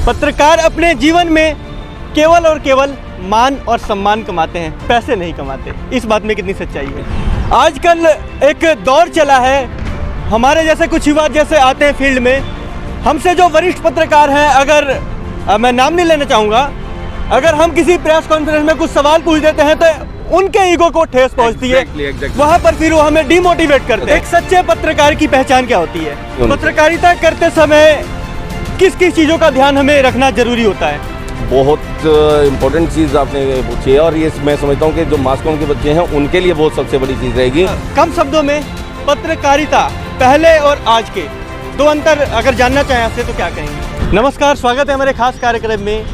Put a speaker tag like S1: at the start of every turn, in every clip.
S1: पत्रकार अपने जीवन में केवल और केवल मान और सम्मान कमाते हैं, पैसे नहीं कमाते। इस बात में कितनी सच्चाई है। आजकल एक दौर चला है, हमारे जैसे कुछ युवा जैसे आते हैं फील्ड में, हमसे जो वरिष्ठ पत्रकार हैं, अगर मैं नाम नहीं लेना चाहूँगा, अगर हम किसी प्रेस कॉन्फ्रेंस में कुछ सवाल पूछ देते हैं तो उनके ईगो को ठेस पहुंचती है। वहाँ पर फिर वो हमें डिमोटिवेट करते हैं। एक सच्चे पत्रकार की पहचान क्या होती है? पत्रकारिता करते समय किस किस चीज़ों का ध्यान हमें रखना जरूरी होता है?
S2: बहुत इम्पोर्टेंट चीज़ आपने पूछी है और ये मैं समझता हूँ कि जो मास कॉम के बच्चे हैं उनके लिए बहुत सबसे बड़ी चीज़ रहेगी।
S1: कम शब्दों में पत्रकारिता पहले और आज के दो अंतर अगर जानना चाहें आपसे तो क्या कहेंगे? नमस्कार, स्वागत है हमारे खास कार्यक्रम में।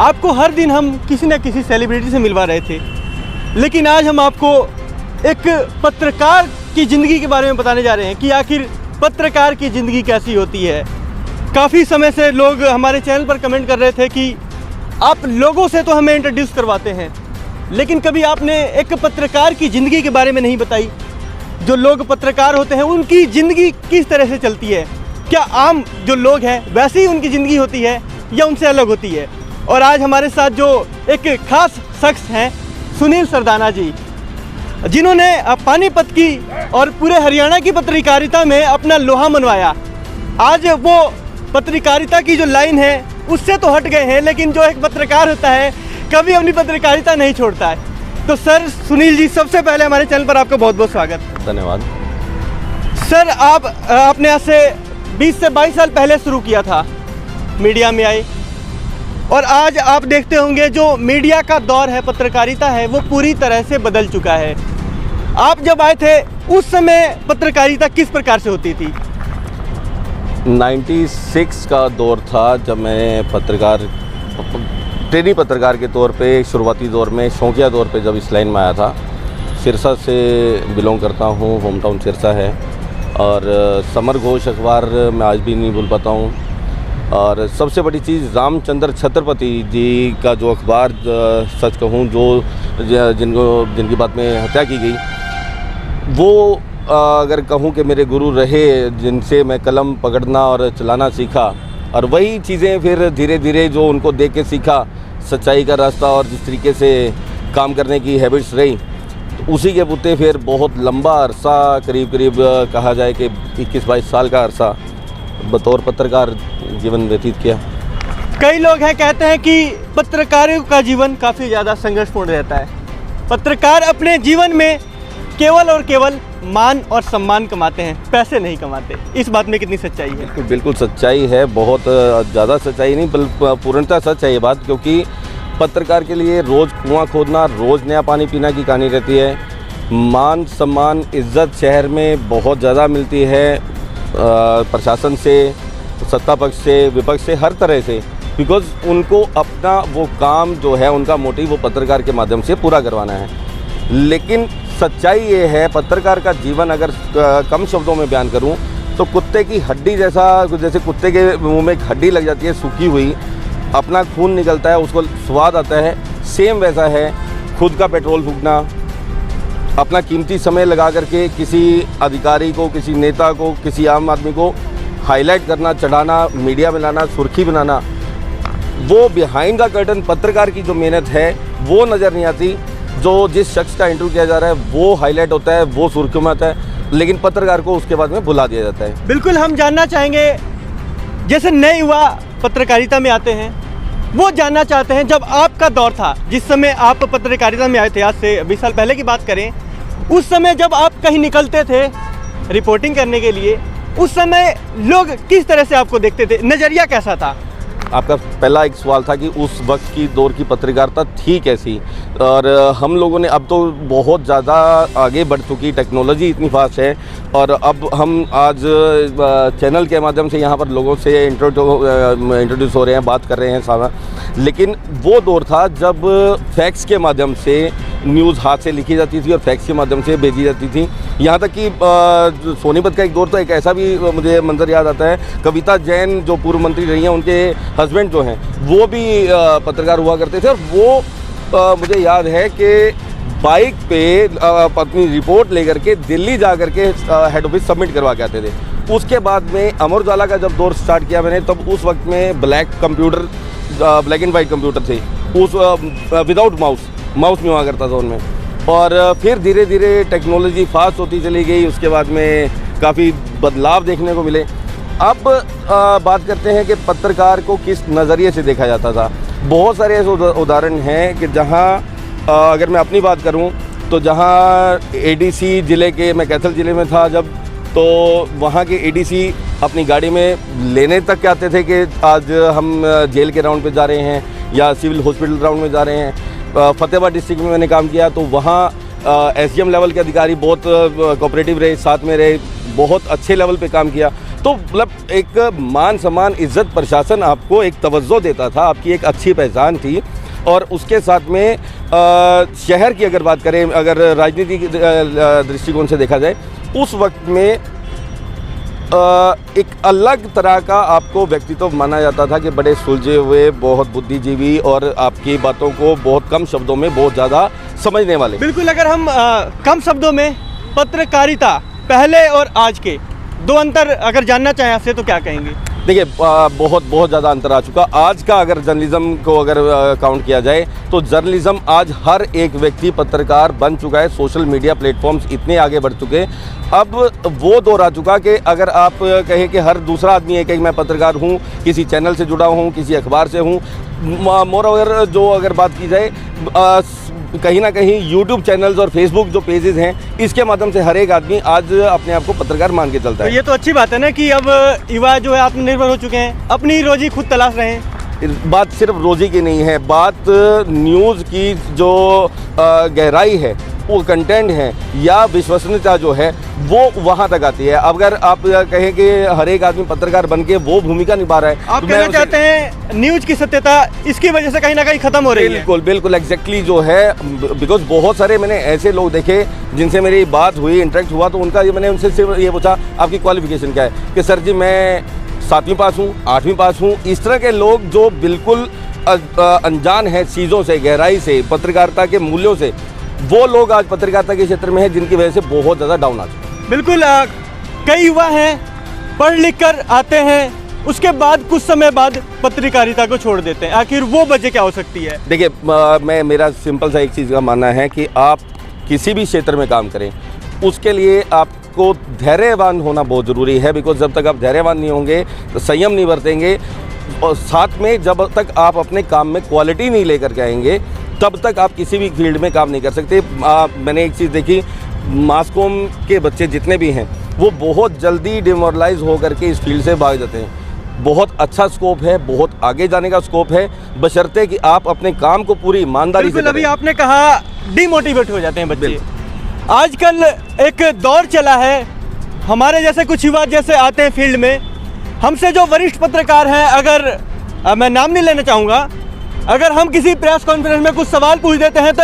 S1: आपको हर दिन हम किसी न किसी सेलिब्रिटी से मिलवा रहे थे, लेकिन आज हम आपको एक पत्रकार की ज़िंदगी के बारे में बताने जा रहे हैं कि आखिर पत्रकार की ज़िंदगी कैसी होती है। काफ़ी समय से लोग हमारे चैनल पर कमेंट कर रहे थे कि आप लोगों से तो हमें इंट्रोड्यूस करवाते हैं, लेकिन कभी आपने एक पत्रकार की ज़िंदगी के बारे में नहीं बताई। जो लोग पत्रकार होते हैं उनकी ज़िंदगी किस तरह से चलती है, क्या आम जो लोग हैं वैसे ही उनकी ज़िंदगी होती है या उनसे अलग होती है? और आज हमारे साथ जो एक खास शख्स हैं, सुनील सरदाना जी, जिन्होंने पानीपत की और पूरे हरियाणा की पत्रकारिता में अपना लोहा मनवाया। आज वो पत्रकारिता की जो लाइन है उससे तो हट गए हैं, लेकिन जो एक पत्रकार होता है कभी अपनी पत्रकारिता नहीं छोड़ता है। तो सर सुनील जी, सबसे पहले हमारे चैनल पर आपका बहुत बहुत स्वागत।
S2: धन्यवाद
S1: सर। आपने आज से 20 से 22 साल पहले शुरू किया था, मीडिया में आए, और आज आप देखते होंगे जो मीडिया का दौर है, पत्रकारिता है, वो पूरी तरह से बदल चुका है। आप जब आए थे उस समय पत्रकारिता किस प्रकार से होती थी?
S2: 96 का दौर था जब मैं ट्रेनी पत्रकार के तौर पे शुरुआती दौर में, शौकिया दौर पे जब इस लाइन में आया था। सिरसा से बिलोंग करता हूँ, होम टाउन सिरसा है, और समर घोष अखबार मैं आज भी नहीं भूल पाता हूँ। और सबसे बड़ी चीज़ रामचंद्र छत्रपति जी का जो अखबार, सच कहूँ, जिनकी बात में हत्या की गई, वो अगर कहूँ कि मेरे गुरु रहे, जिनसे मैं कलम पकड़ना और चलाना सीखा, और वही चीज़ें फिर धीरे धीरे जो उनको देख के सीखा, सच्चाई का रास्ता और जिस तरीके से काम करने की हैबिट्स रही, तो उसी के बुते फिर बहुत लंबा अरसा, करीब कहा जाए कि 21-22 साल का अरसा बतौर पत्रकार जीवन व्यतीत किया।
S1: कई लोग हैं कहते हैं कि पत्रकारों का जीवन काफ़ी ज़्यादा संघर्षपूर्ण रहता है। पत्रकार अपने जीवन में केवल और केवल मान और सम्मान कमाते हैं, पैसे नहीं कमाते। इस बात में कितनी सच्चाई है?
S2: बिल्कुल सच्चाई है, बहुत ज़्यादा सच्चाई नहीं, बल्कि पूर्णतः सच है ये बात। क्योंकि पत्रकार के लिए रोज़ कुआं खोदना, रोज़ नया पानी पीना की कहानी रहती है। मान सम्मान इज्जत शहर में बहुत ज़्यादा मिलती है, प्रशासन से, सत्ता पक्ष से, विपक्ष से, हर तरह से, बिकॉज़ उनको अपना वो काम जो है, उनका मोटिव वो पत्रकार के माध्यम से पूरा करवाना है। लेकिन सच्चाई ये है, पत्रकार का जीवन अगर कम शब्दों में बयान करूं तो कुत्ते की हड्डी जैसे कुत्ते के मुंह में एक हड्डी लग जाती है सूखी हुई, अपना खून निकलता है, उसको स्वाद आता है, सेम वैसा है खुद का पेट्रोल फूकना, अपना कीमती समय लगा करके किसी अधिकारी को, किसी नेता को, किसी आम आदमी को हाईलाइट करना, चढ़ाना, मीडिया में लाना, सुर्खी बनाना। वो बिहाइंड द कर्टन पत्रकार की जो मेहनत है वो नज़र नहीं आती। जो जिस शख्स का इंटरव्यू किया जा रहा है वो हाईलाइट होता है, वो सुर्खियों में आता है, लेकिन पत्रकार को उसके बाद में भुला दिया जाता है।
S1: बिल्कुल, हम जानना चाहेंगे, जैसे नए युवा पत्रकारिता में आते हैं, वो जानना चाहते हैं जब आपका दौर था, जिस समय आप पत्रकारिता में आए थे, आज से 20 साल पहले की बात करें, उस समय जब आप कहीं निकलते थे रिपोर्टिंग करने के लिए, उस समय लोग किस तरह से आपको देखते थे, नज़रिया कैसा था?
S2: आपका पहला एक सवाल था कि उस वक्त की दौर की पत्रकारिता थी कैसी, और हम लोगों ने, अब तो बहुत ज़्यादा आगे बढ़ चुकी, टेक्नोलॉजी इतनी फास्ट है, और अब हम आज चैनल के माध्यम से यहाँ पर लोगों से इंट्रोड्यूस हो रहे हैं, बात कर रहे हैं सारा। लेकिन वो दौर था जब फैक्स के माध्यम से न्यूज़ हाथ से लिखी जाती थी और फैक्स के माध्यम से भेजी जाती थी। यहाँ तक कि सोनीपत का एक दौर तो एक ऐसा भी मुझे मंजर याद आता है, कविता जैन जो पूर्व मंत्री रही हैं, उनके हस्बैंड जो हैं वो भी पत्रकार हुआ करते थे, और वो मुझे याद है कि बाइक पे अपनी रिपोर्ट लेकर के दिल्ली जा कर के हेड ऑफिस सबमिट करवा के आते थे। उसके बाद में अमर उजाला का जब दौर स्टार्ट किया मैंने, तब उस वक्त में ब्लैक एंड वाइट कंप्यूटर थे, उस विदाउट माउस में हुआ करता था उनमें। और फिर धीरे धीरे टेक्नोलॉजी फास्ट होती चली गई, उसके बाद में काफ़ी बदलाव देखने को मिले। अब बात करते हैं कि पत्रकार को किस नज़रिए से देखा जाता था। बहुत सारे ऐसे उदाहरण हैं कि जहां अगर मैं अपनी बात करूं तो जहां एडीसी ज़िले के, मैं कैथल ज़िले में था जब, तो वहां के एडीसी अपनी गाड़ी में लेने तक के आते थे कि आज हम जेल के राउंड पे जा रहे हैं या सिविल हॉस्पिटल राउंड में जा रहे हैं। फतेहाबाद डिस्ट्रिक्ट में मैंने काम किया तो वहाँ एसडीएम लेवल के अधिकारी बहुत कोऑपरेटिव रहे, साथ में रहे, बहुत अच्छे लेवल पे काम किया। तो मतलब एक मान सम्मान, इज्जत, प्रशासन आपको एक तवज्जो देता था, आपकी एक अच्छी पहचान थी। और उसके साथ में शहर की अगर बात करें, अगर राजनीति के दृष्टिकोण से देखा जाए, उस वक्त में एक अलग तरह का आपको व्यक्तित्व माना जाता था कि बड़े सुलझे हुए, बहुत बुद्धिजीवी और आपकी बातों को बहुत कम शब्दों में बहुत ज़्यादा समझने वाले।
S1: बिल्कुल, अगर हम कम शब्दों में पत्रकारिता पहले और आज के दो अंतर अगर जानना चाहें आपसे तो क्या कहेंगे?
S2: देखिए, बहुत ज़्यादा अंतर आ चुका। आज का अगर जर्नलिज्म को अगर काउंट किया जाए तो जर्नलिज्म आज हर एक व्यक्ति पत्रकार बन चुका है। सोशल मीडिया प्लेटफॉर्म्स इतने आगे बढ़ चुके हैं, अब वो दौर आ चुका कि अगर आप कहें कि हर दूसरा आदमी है कि मैं पत्रकार हूँ, किसी चैनल से जुड़ा हूँ, किसी अखबार से हूँ। मोर ओवर जो अगर बात की जाए, कहीं ना कहीं यूट्यूब चैनल्स और फेसबुक जो पेजेस हैं, इसके माध्यम से हर एक आदमी आज अपने आप को पत्रकार मान के चलता है।
S1: तो ये तो अच्छी बात है ना कि अब युवा जो है आत्मनिर्भर हो चुके हैं, अपनी रोजी खुद तलाश रहे हैं।
S2: बात सिर्फ रोजी की नहीं है, बात न्यूज़ की जो गहराई है, वो कंटेंट है या विश्वसनीयता जो है वो वहाँ तक आती है। अगर आप कहें कि हर एक आदमी पत्रकार बन के वो भूमिका निभा रहा है,
S1: आप कहना चाहते हैं न्यूज़ की सत्यता इसकी वजह से कहीं ना कहीं खत्म हो रही है?
S2: बिल्कुल बिल्कुल एग्जैक्टली जो है, बिकॉज बहुत सारे मैंने ऐसे लोग देखे जिनसे मेरी बात हुई, इंटरेक्ट हुआ, तो उनका मैंने उनसे सिर्फ ये पूछा आपकी क्वालिफिकेशन क्या है, कि सर जी मैं 7वीं पास हूँ, 8वीं पास हूँ। इस तरह के लोग जो बिल्कुल अनजान है चीज़ों से, गहराई से, पत्रकारिता के मूल्यों से, वो लोग आज पत्रकारिता के क्षेत्र में हैं, जिनकी वजह से बहुत ज़्यादा डाउन आ चुके हैं। बिल्कुल,
S1: कई युवा हैं पढ़ लिख कर आते हैं, उसके बाद कुछ समय बाद पत्रकारिता को छोड़ देते हैं। आखिर वो वजह क्या हो सकती है?
S2: देखिए, मेरा सिंपल सा एक चीज़ का मानना है कि आप किसी भी क्षेत्र में काम करें, उसके लिए आपको धैर्यवान होना बहुत ज़रूरी है। बिकॉज जब तक आप धैर्यवान नहीं होंगे, संयम नहीं बरतेंगे, और साथ में जब तक आप अपने काम में क्वालिटी नहीं लेकर के आएंगे, तब तक आप किसी भी फील्ड में काम नहीं कर सकते। मैंने एक चीज़ देखी, मास कॉम के बच्चे जितने भी हैं वो बहुत जल्दी डिमोरलाइज हो करके इस फील्ड से भाग जाते हैं। बहुत अच्छा स्कोप है, बहुत आगे जाने का स्कोप है, बशर्ते कि आप अपने काम को पूरी ईमानदारी से करें।
S1: अभी आपने कहा डिमोटिवेट हो जाते हैं बच्चे। आजकल एक दौर चला है, हमारे जैसे कुछ युवा जैसे आते हैं फील्ड में, हमसे जो वरिष्ठ पत्रकार हैं, अगर मैं नाम नहीं लेना चाहूँगा, अगर हम किसी प्रेस कॉन्फ्रेंस में कुछ सवाल पूछ देते हैं तो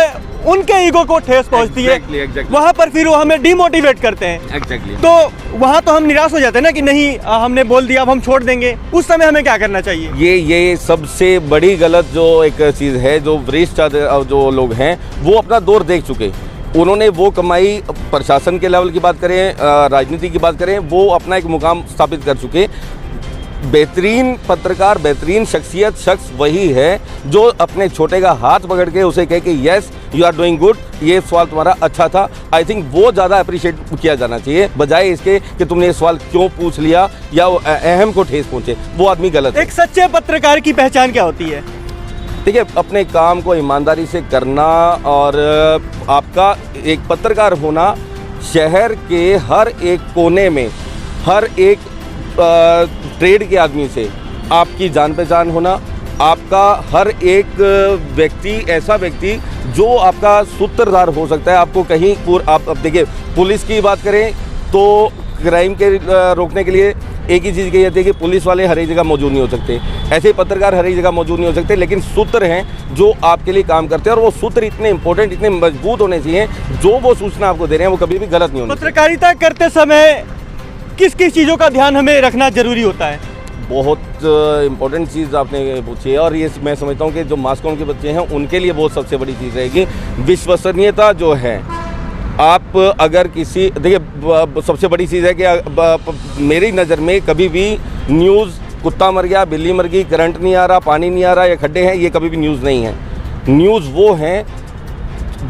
S1: उनके ईगो को ठेस पहुंचती है। वहाँ पर फिर वो हमें डिमोटिवेट करते हैं। तो वहाँ तो हम निराश हो जाते हैं ना कि नहीं, हमने बोल दिया, अब हम छोड़ देंगे। उस समय हमें क्या करना चाहिए?
S2: ये सबसे बड़ी गलत जो एक चीज़ है, जो वरिष्ठ जो लोग हैं वो अपना दौर देख चुके, उन्होंने वो कमाई, प्रशासन के लेवल की बात करें, राजनीति की बात करें, वो अपना एक मुकाम स्थापित कर चुके। बेहतरीन पत्रकार, बेहतरीन शख्स वही है जो अपने छोटे का हाथ पकड़ के उसे कहे कि yes you are doing good, ये सवाल तुम्हारा अच्छा था। आई थिंक वो ज़्यादा अप्रिशिएट किया जाना चाहिए, बजाय इसके कि तुमने ये सवाल क्यों पूछ लिया या अहम को ठेस पहुँचे। वो आदमी गलत है।
S1: एक सच्चे पत्रकार की पहचान क्या होती है?
S2: देखिए, अपने काम को ईमानदारी से करना, और आपका एक पत्रकार होना शहर के हर एक कोने में, हर एक ट्रेड के आदमी से आपकी जान पहचान होना, आपका हर एक व्यक्ति ऐसा व्यक्ति जो आपका सूत्रधार हो सकता है। आपको कहीं आप देखिए, पुलिस की बात करें तो क्राइम के रोकने के लिए एक ही चीज़ कही जाती है कि पुलिस वाले हर एक जगह मौजूद नहीं हो सकते, ऐसे ही पत्रकार हर एक जगह मौजूद नहीं हो सकते, लेकिन सूत्र हैं जो आपके लिए काम करते हैं, और वो सूत्र इतने इंपॉर्टेंट, इतने मजबूत होने चाहिए, जो वो सूचना आपको दे रहे हैं वो कभी भी गलत नहीं होनी।
S1: पत्रकारिता करते समय किस किस चीज़ों का ध्यान हमें रखना जरूरी होता है?
S2: बहुत इम्पोर्टेंट चीज़ आपने पूछी है, और ये मैं समझता हूँ कि जो मास कॉम के बच्चे हैं उनके लिए बहुत सबसे बड़ी चीज़ रहेगी विश्वसनीयता जो है। आप अगर किसी, देखिए सबसे बड़ी चीज़ है कि मेरी नज़र में कभी भी न्यूज़ कुत्ता मर गया, बिल्ली मर गई, करंट नहीं आ रहा, पानी नहीं आ रहा या खड्डे हैं, ये कभी भी न्यूज़ नहीं है। न्यूज़ वो हैं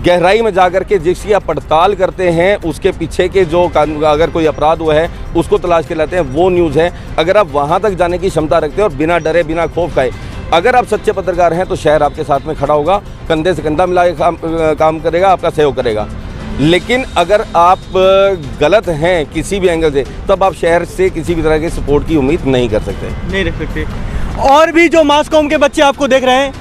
S2: गहराई में जाकर के जिसकी आप पड़ताल करते हैं, उसके पीछे के जो अगर कोई अपराध हुआ है उसको तलाश के लाते हैं, वो न्यूज़ है। अगर आप वहाँ तक जाने की क्षमता रखते हैं और बिना डरे बिना खौफ खाए अगर आप सच्चे पत्रकार हैं तो शहर आपके साथ में खड़ा होगा, कंधे से कंधा मिला के काम करेगा, आपका सहयोग करेगा। लेकिन अगर आप गलत हैं किसी भी एंगल से, तब आप शहर से किसी भी तरह के सपोर्ट की उम्मीद नहीं कर सकते,
S1: नहीं रख सकते। और भी जो मास कॉम के बच्चे आपको देख रहे हैं,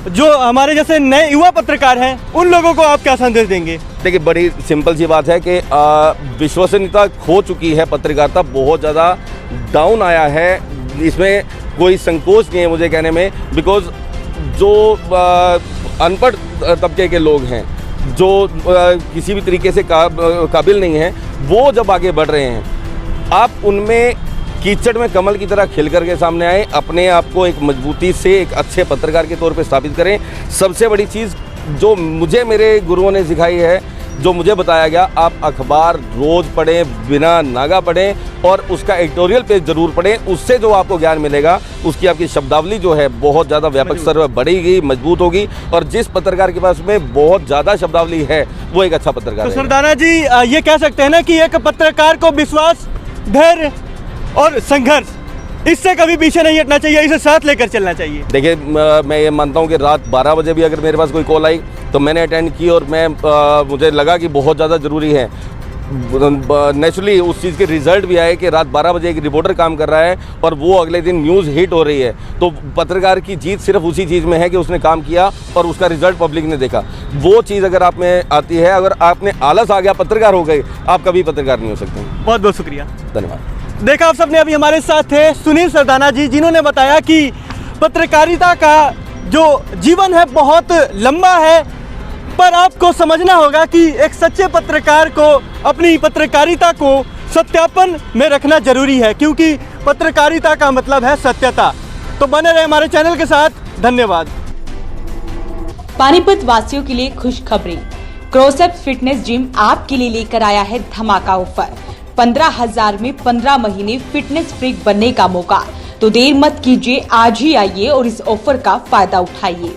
S1: जो हमारे जैसे नए युवा पत्रकार हैं, उन लोगों को आप क्या संदेश देंगे?
S2: देखिए, बड़ी सिंपल सी बात है कि विश्वसनीयता खो चुकी है, पत्रकारिता बहुत ज़्यादा डाउन आया है, इसमें कोई संकोच नहीं है मुझे कहने में। बिकॉज जो अनपढ़ तबके के लोग हैं, जो किसी भी तरीके से काबिल नहीं हैं, वो जब आगे बढ़ रहे हैं, आप उनमें कीचड़ में कमल की तरह खिल करके सामने आए, अपने आप को एक मजबूती से एक अच्छे पत्रकार के तौर पे स्थापित करें। सबसे बड़ी चीज़ जो मुझे मेरे गुरुओं ने सिखाई है, जो मुझे बताया गया, आप अखबार रोज़ पढ़ें, बिना नागा पढ़ें और उसका एडिटोरियल पेज ज़रूर पढ़ें। उससे जो आपको ज्ञान मिलेगा, उसकी आपकी शब्दावली जो है बहुत ज़्यादा व्यापक स्तर पर बढ़ेगी, मजबूत होगी। और जिस पत्रकार के पास में बहुत ज़्यादा शब्दावली है, वो एक अच्छा पत्रकार है।
S1: तो सरदाना जी, ये कह सकते हैं ना कि एक पत्रकार को विश्वास, धैर्य और संघर्ष, इससे कभी पीछे नहीं हटना चाहिए, इसे साथ लेकर चलना चाहिए। देखिए,
S2: मैं ये मानता हूँ कि रात 12 बजे भी अगर मेरे पास कोई कॉल आई तो मैंने अटेंड की और मुझे लगा कि बहुत ज़्यादा ज़रूरी है। नेचुरली उस चीज़ के रिजल्ट भी आए कि रात 12 बजे एक रिपोर्टर काम कर रहा है और वो अगले दिन न्यूज़ हिट हो रही है। तो पत्रकार की जीत सिर्फ उसी चीज़ में है कि उसने काम किया और उसका रिजल्ट पब्लिक ने देखा। वो चीज़ अगर आप में आती है, अगर आप में आलस आ गया, पत्रकार हो गए, आप कभी पत्रकार नहीं हो सकते।
S1: बहुत बहुत शुक्रिया,
S2: धन्यवाद।
S1: देखा आप सबने, अभी हमारे साथ थे सुनील सरदाना जी, जिन्होंने बताया कि पत्रकारिता का जो जीवन है बहुत लंबा है, पर आपको समझना होगा कि एक सच्चे पत्रकार को अपनी पत्रकारिता को सत्यापन में रखना जरूरी है, क्योंकि पत्रकारिता का मतलब है सत्यता। तो बने रहे हमारे चैनल के साथ। धन्यवाद।
S3: पानीपत वासियों के लिए खुशखबरी, क्रोसेप्स फिटनेस जिम आपके लिए लेकर आया है धमाका ऑफर। 15,000 में 15 महीने फिटनेस फ्रीक बनने का मौका। तो देर मत कीजिए, आज ही आइए और इस ऑफर का फायदा उठाइए।